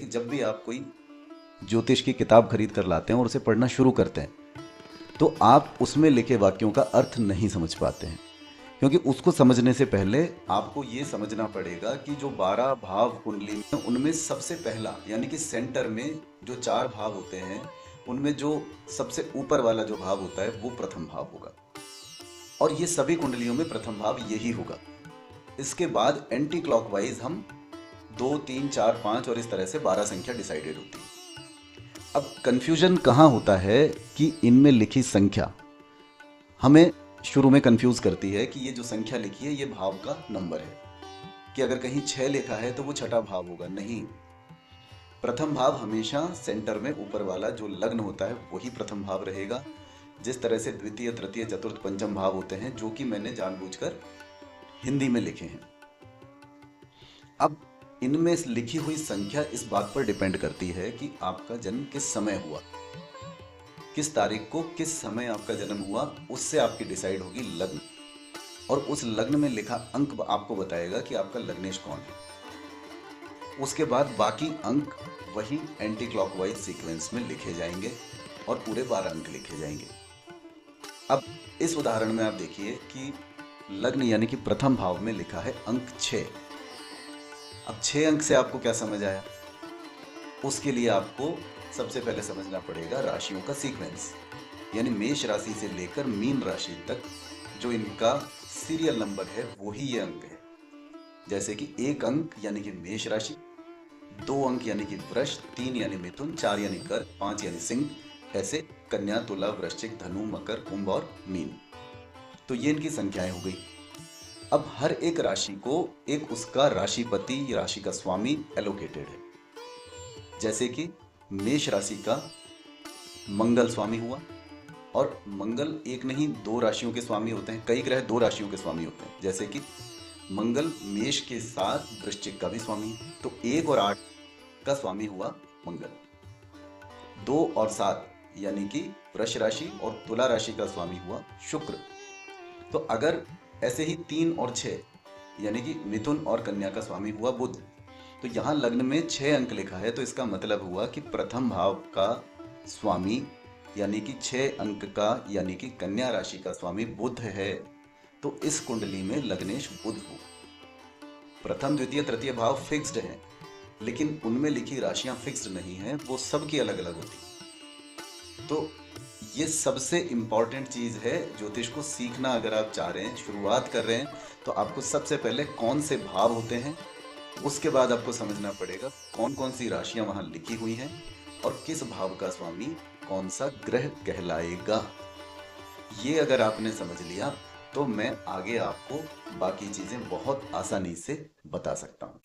कि जब भी आप कोई ज्योतिष की किताब खरीद कर लाते हैं और उसे पढ़ना शुरू करते हैं तो आप उसमें लिखे वाक्यों का अर्थ नहीं समझ पाते हैं, क्योंकि उसको समझने से पहले आपको ये समझना पड़ेगा कि जो 12 भाव कुंडली में उनमें सबसे पहला यानी कि सेंटर में जो 4 भाव होते हैं उनमें जो सबसे ऊपर वाला जो भाव होता है वो प्रथम भाव होगा, और ये सभी कुंडलियों में प्रथम भाव यही होगा। इसके बाद एंटी क्लॉकवाइज हम 2, 3, 4, 5 और इस तरह से 12 संख्या डिसाइडेड होती है। अब कंफ्यूजन कहाँ होता है कि इनमें लिखी संख्या हमें शुरू में कंफ्यूज करती है कि ये जो संख्या लिखी है ये भाव का नंबर है, कि अगर कहीं 6 लिखा है तो वो छठा भाव होगा। नहीं, प्रथम भाव हमेशा सेंटर में ऊपर वाला जो लग्न होता है वही प्रथम भाव रहेगा, जिस तरह से द्वितीय, तृतीय, चतुर्थ, पंचम भाव होते हैं, जो कि मैंने जानबूझकर हिंदी में लिखे हैं। अब इनमें लिखी हुई संख्या इस बात पर डिपेंड करती है कि आपका जन्म किस समय हुआ, किस तारीख को किस समय आपका जन्म हुआ, उससे आपकी डिसाइड होगी लग्न, और उस लग्न में लिखा अंक आपको बताएगा कि आपका लग्नेश कौन है। उसके बाद बाकी अंक वही एंटी क्लॉकवाइज सीक्वेंस में लिखे जाएंगे और पूरे 12 अंक लिखे जाएंगे। अब इस उदाहरण में आप देखिए कि लग्न यानी कि प्रथम भाव में लिखा है अंक 6। अब 6 अंक से आपको क्या समझ आया? उसके लिए आपको सबसे पहले समझना पड़ेगा राशियों का सीक्वेंस, यानी मेष राशि से लेकर मीन राशि तक जो इनका सीरियल नंबर है वही ये अंक है। जैसे कि 1 अंक यानी कि मेष राशि, 2 अंक यानी कि वृष, 3 यानी मिथुन, 4 यानी कर्क, 5 यानी सिंह, ऐसे कन्या, तुला, वृश्चिक, धनु, मकर, कुंभ और मीन। तो ये इनकी संख्याएं हो गई। अब हर एक राशि को एक उसका राशिपति, राशि का स्वामी एलोकेटेड है। जैसे कि मेष राशि का मंगल स्वामी हुआ, और मंगल एक नहीं 2 राशियों के स्वामी होते हैं, कई ग्रह 2 राशियों के स्वामी होते हैं। जैसे कि मंगल मेष के साथ वृश्चिक का भी स्वामी है, तो 1 और 8 का स्वामी हुआ मंगल। 2 और 7 यानी कि वृष राशि और तुला राशि का स्वामी हुआ शुक्र। तो अगर ऐसे ही 3 और 6 यानी कि मिथुन और कन्या का स्वामी हुआ बुध। तो यहाँ लग्न में 6 अंक लिखा है, तो इसका मतलब हुआ कि प्रथम भाव का स्वामी यानी कि 6 अंक का यानी कि कन्या राशि का स्वामी बुध है। तो इस कुंडली में लग्नेश बुध हो। प्रथम, द्वितीय, तृतीय भाव फिक्स्ड हैं, लेकिन उनमें लिखी राशियां फिक्स्ड नहीं है, वो सबकी अलग अलग होती। तो ये सबसे इम्पॉर्टेंट चीज़ है ज्योतिष को सीखना। अगर आप चाह रहे हैं, शुरुआत कर रहे हैं, तो आपको सबसे पहले कौन से भाव होते हैं, उसके बाद आपको समझना पड़ेगा कौन कौन सी राशियां वहां लिखी हुई हैं और किस भाव का स्वामी कौन सा ग्रह कहलाएगा। ये अगर आपने समझ लिया तो मैं आगे आपको बाकी चीज़ें बहुत आसानी से बता सकता हूँ।